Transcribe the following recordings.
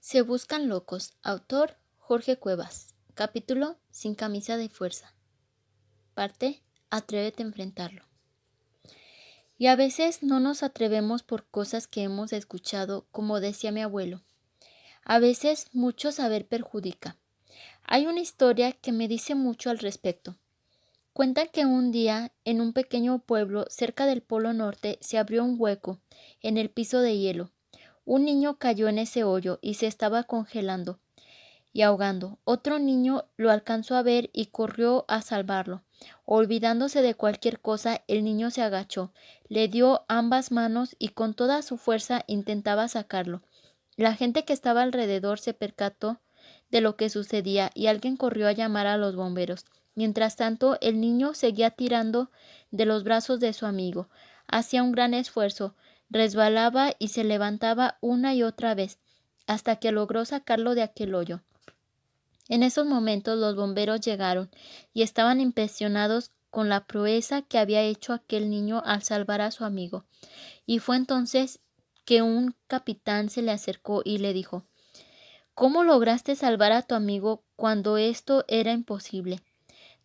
Se buscan locos. Autor Jorge Cuevas. Capítulo Sin camisa de fuerza. Parte Atrévete a enfrentarlo. Y a veces no nos atrevemos por cosas que hemos escuchado, como decía mi abuelo. A veces mucho saber perjudica. Hay una historia que me dice mucho al respecto. Cuenta que un día, en un pequeño pueblo cerca del Polo Norte, se abrió un hueco en el piso de hielo. Un niño cayó en ese hoyo y se estaba congelando y ahogando. Otro niño lo alcanzó a ver y corrió a salvarlo. Olvidándose de cualquier cosa, el niño se agachó, le dio ambas manos y con toda su fuerza intentaba sacarlo. La gente que estaba alrededor se percató de lo que sucedía y alguien corrió a llamar a los bomberos. Mientras tanto, el niño seguía tirando de los brazos de su amigo. Hacía un gran esfuerzo, resbalaba y se levantaba una y otra vez, hasta que logró sacarlo de aquel hoyo. En esos momentos los bomberos llegaron y estaban impresionados con la proeza que había hecho aquel niño al salvar a su amigo. Y fue entonces que un capitán se le acercó y le dijo: ¿Cómo lograste salvar a tu amigo cuando esto era imposible?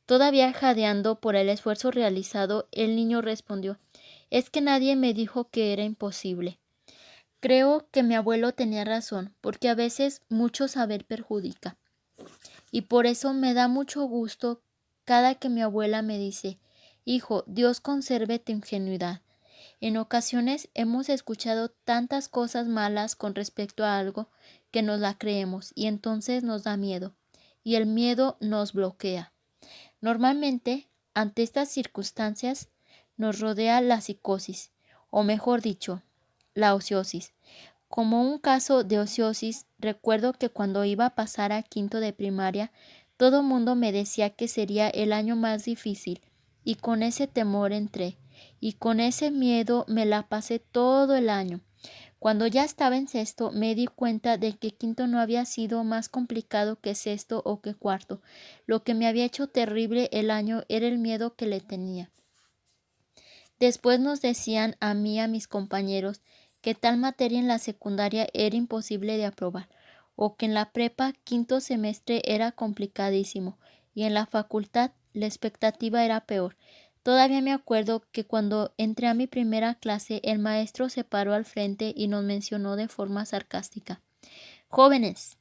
Todavía jadeando por el esfuerzo realizado, el niño respondió: Es que nadie me dijo que era imposible. Creo que mi abuelo tenía razón, porque a veces mucho saber perjudica. Y por eso me da mucho gusto cada que mi abuela me dice: Hijo, Dios conserve tu ingenuidad. En ocasiones hemos escuchado tantas cosas malas con respecto a algo que nos la creemos y entonces nos da miedo, y el miedo nos bloquea. Normalmente, ante estas circunstancias, nos rodea la psicosis, o mejor dicho, la ociosis. Como un caso de ociosis, recuerdo que cuando iba a pasar a quinto de primaria, todo mundo me decía que sería el año más difícil, y con ese temor entré, y con ese miedo me la pasé todo el año. Cuando ya estaba en sexto, me di cuenta de que quinto no había sido más complicado que sexto o que cuarto. Lo que me había hecho terrible el año era el miedo que le tenía. Después nos decían a mí y a mis compañeros que tal materia en la secundaria era imposible de aprobar, o que en la prepa quinto semestre era complicadísimo, y en la facultad la expectativa era peor. Todavía me acuerdo que cuando entré a mi primera clase el maestro se paró al frente y nos mencionó de forma sarcástica: Jóvenes,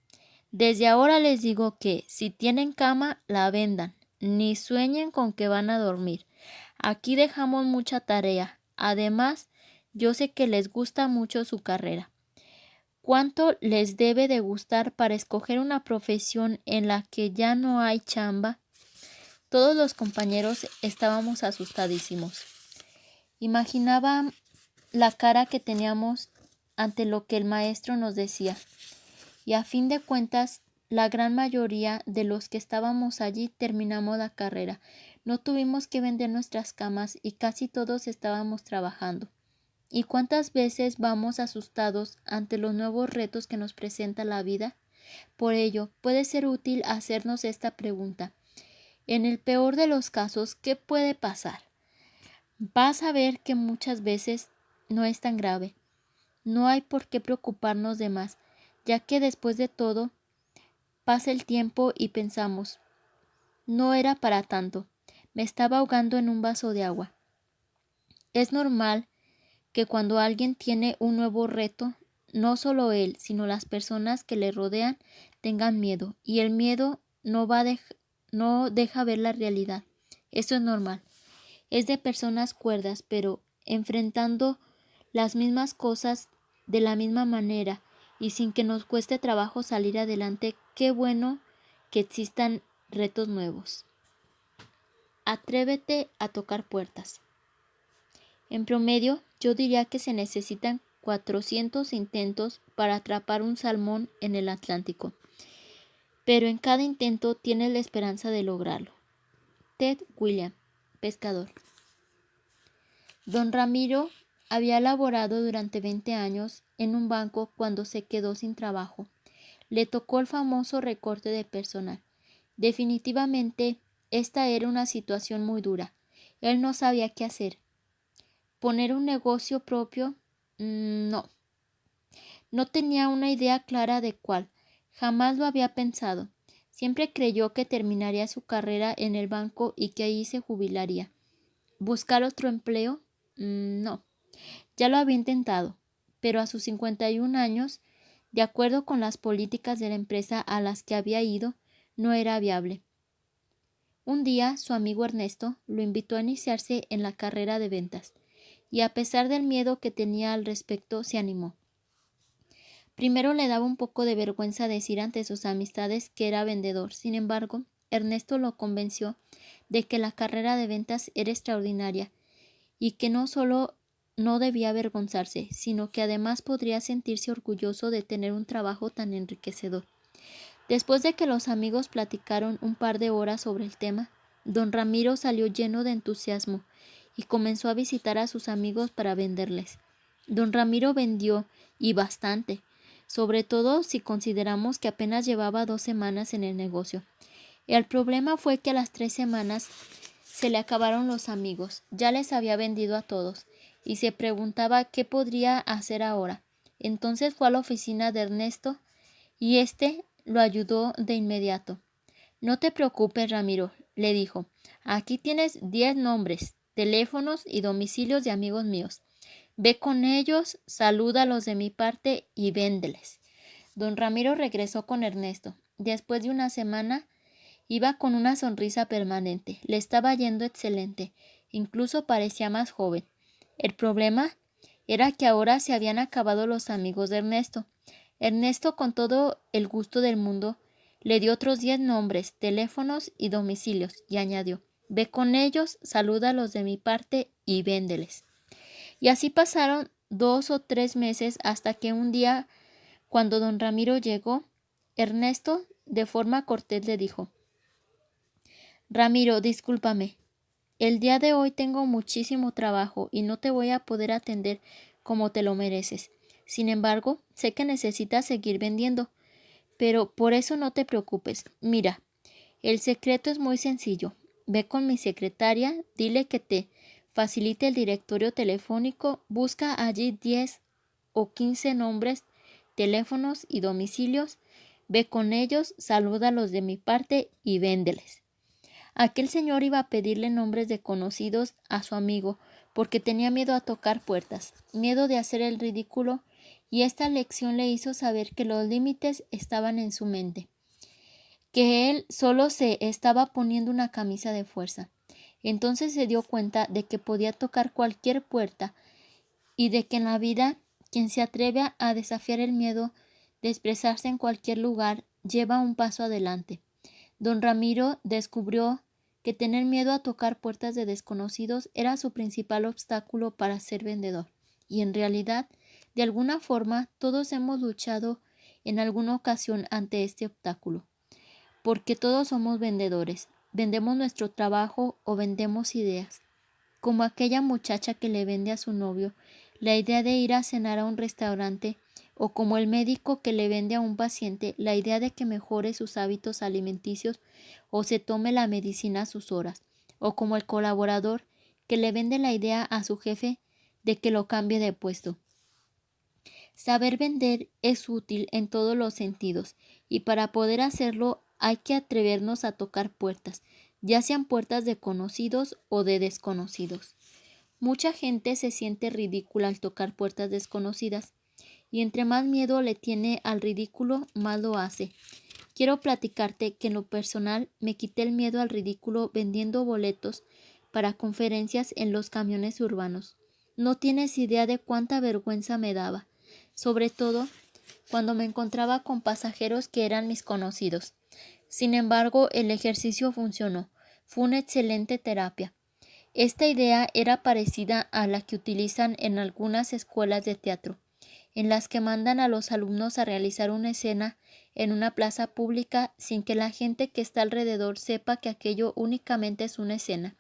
desde ahora les digo que si tienen cama, la vendan, ni sueñen con que van a dormir. Aquí dejamos mucha tarea. Además, yo sé que les gusta mucho su carrera. ¿Cuánto les debe de gustar para escoger una profesión en la que ya no hay chamba? Todos los compañeros estábamos asustadísimos. Imaginaba la cara que teníamos ante lo que el maestro nos decía. Y a fin de cuentas, la gran mayoría de los que estábamos allí terminamos la carrera. No tuvimos que vender nuestras camas y casi todos estábamos trabajando. ¿Y cuántas veces vamos asustados ante los nuevos retos que nos presenta la vida? Por ello, puede ser útil hacernos esta pregunta. En el peor de los casos, ¿qué puede pasar? Vas a ver que muchas veces no es tan grave. No hay por qué preocuparnos de más, ya que después de todo, pasa el tiempo y pensamos: no era para tanto, me estaba ahogando en un vaso de agua. Es normal que cuando alguien tiene un nuevo reto, no solo él, sino las personas que le rodean tengan miedo, y el miedo no deja ver la realidad. Eso es normal. Es de personas cuerdas, pero enfrentando las mismas cosas de la misma manera y sin que nos cueste trabajo salir adelante. Qué bueno que existan retos nuevos. Atrévete a tocar puertas. En promedio, yo diría que se necesitan 400 intentos para atrapar un salmón en el Atlántico, pero en cada intento tienes la esperanza de lograrlo. Ted Williams, pescador. Don Ramiro había laborado durante 20 años en un banco cuando se quedó sin trabajo. Le tocó el famoso recorte de personal. Definitivamente, esta era una situación muy dura. Él no sabía qué hacer. ¿Poner un negocio propio? No. No tenía una idea clara de cuál. Jamás lo había pensado. Siempre creyó que terminaría su carrera en el banco y que allí se jubilaría. ¿Buscar otro empleo? No. Ya lo había intentado, pero a sus 51 años, de acuerdo con las políticas de la empresa a las que había ido, no era viable. Un día, su amigo Ernesto lo invitó a iniciarse en la carrera de ventas, y a pesar del miedo que tenía al respecto, se animó. Primero le daba un poco de vergüenza decir ante sus amistades que era vendedor. Sin embargo, Ernesto lo convenció de que la carrera de ventas era extraordinaria y que no solo no debía avergonzarse, sino que además podría sentirse orgulloso de tener un trabajo tan enriquecedor. Después de que los amigos platicaron un par de horas sobre el tema, don Ramiro salió lleno de entusiasmo y comenzó a visitar a sus amigos para venderles. Don Ramiro vendió, y bastante, sobre todo si consideramos que apenas llevaba 2 semanas en el negocio. El problema fue que a las 3 semanas se le acabaron los amigos, ya les había vendido a todos, y se preguntaba qué podría hacer ahora. Entonces fue a la oficina de Ernesto, y éste lo ayudó de inmediato. No te preocupes, Ramiro, le dijo. Aquí tienes 10 nombres, teléfonos y domicilios de amigos míos. Ve con ellos, salúdalos de mi parte y véndeles. Don Ramiro regresó con Ernesto. Después de una semana, iba con una sonrisa permanente. Le estaba yendo excelente. Incluso parecía más joven. El problema era que ahora se habían acabado los amigos de Ernesto. Ernesto, con todo el gusto del mundo, le dio otros 10 nombres, teléfonos y domicilios, y añadió: ve con ellos, salúdalos de mi parte y véndeles. Y así pasaron 2 o 3 meses hasta que un día, cuando don Ramiro llegó, Ernesto, de forma cortés, le dijo: Ramiro, discúlpame. El día de hoy tengo muchísimo trabajo y no te voy a poder atender como te lo mereces. Sin embargo, sé que necesitas seguir vendiendo, pero por eso no te preocupes. Mira, el secreto es muy sencillo. Ve con mi secretaria, dile que te facilite el directorio telefónico, busca allí 10 o 15 nombres, teléfonos y domicilios, ve con ellos, salúdalos de mi parte y véndeles. Aquel señor iba a pedirle nombres de conocidos a su amigo porque tenía miedo a tocar puertas, miedo de hacer el ridículo, y esta lección le hizo saber que los límites estaban en su mente, que él solo se estaba poniendo una camisa de fuerza. Entonces se dio cuenta de que podía tocar cualquier puerta y de que en la vida quien se atreve a desafiar el miedo de expresarse en cualquier lugar lleva un paso adelante. Don Ramiro descubrió que tener miedo a tocar puertas de desconocidos era su principal obstáculo para ser vendedor. Y en realidad, de alguna forma, todos hemos luchado en alguna ocasión ante este obstáculo. Porque todos somos vendedores. Vendemos nuestro trabajo o vendemos ideas. Como aquella muchacha que le vende a su novio la idea de ir a cenar a un restaurante, o como el médico que le vende a un paciente la idea de que mejore sus hábitos alimenticios o se tome la medicina a sus horas, o como el colaborador que le vende la idea a su jefe de que lo cambie de puesto. Saber vender es útil en todos los sentidos, y para poder hacerlo hay que atrevernos a tocar puertas, ya sean puertas de conocidos o de desconocidos. Mucha gente se siente ridícula al tocar puertas desconocidas, y entre más miedo le tiene al ridículo, más lo hace. Quiero platicarte que en lo personal me quité el miedo al ridículo vendiendo boletos para conferencias en los camiones urbanos. No tienes idea de cuánta vergüenza me daba, sobre todo cuando me encontraba con pasajeros que eran mis conocidos. Sin embargo, el ejercicio funcionó. Fue una excelente terapia. Esta idea era parecida a la que utilizan en algunas escuelas de teatro, en las que mandan a los alumnos a realizar una escena en una plaza pública sin que la gente que está alrededor sepa que aquello únicamente es una escena.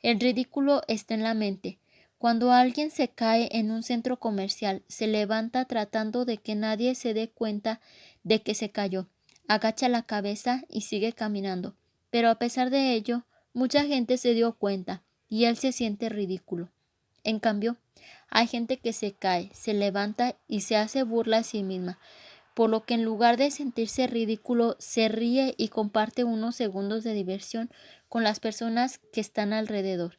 El ridículo está en la mente. Cuando alguien se cae en un centro comercial, se levanta tratando de que nadie se dé cuenta de que se cayó, agacha la cabeza y sigue caminando. Pero a pesar de ello, mucha gente se dio cuenta y él se siente ridículo. En cambio, hay gente que se cae, se levanta y se hace burla a sí misma, por lo que en lugar de sentirse ridículo, se ríe y comparte unos segundos de diversión con las personas que están alrededor.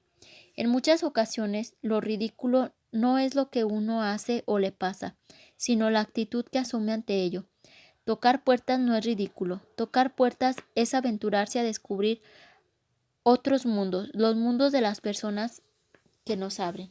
En muchas ocasiones, lo ridículo no es lo que uno hace o le pasa, sino la actitud que asume ante ello. Tocar puertas no es ridículo. Tocar puertas es aventurarse a descubrir otros mundos, los mundos de las personas que nos abren.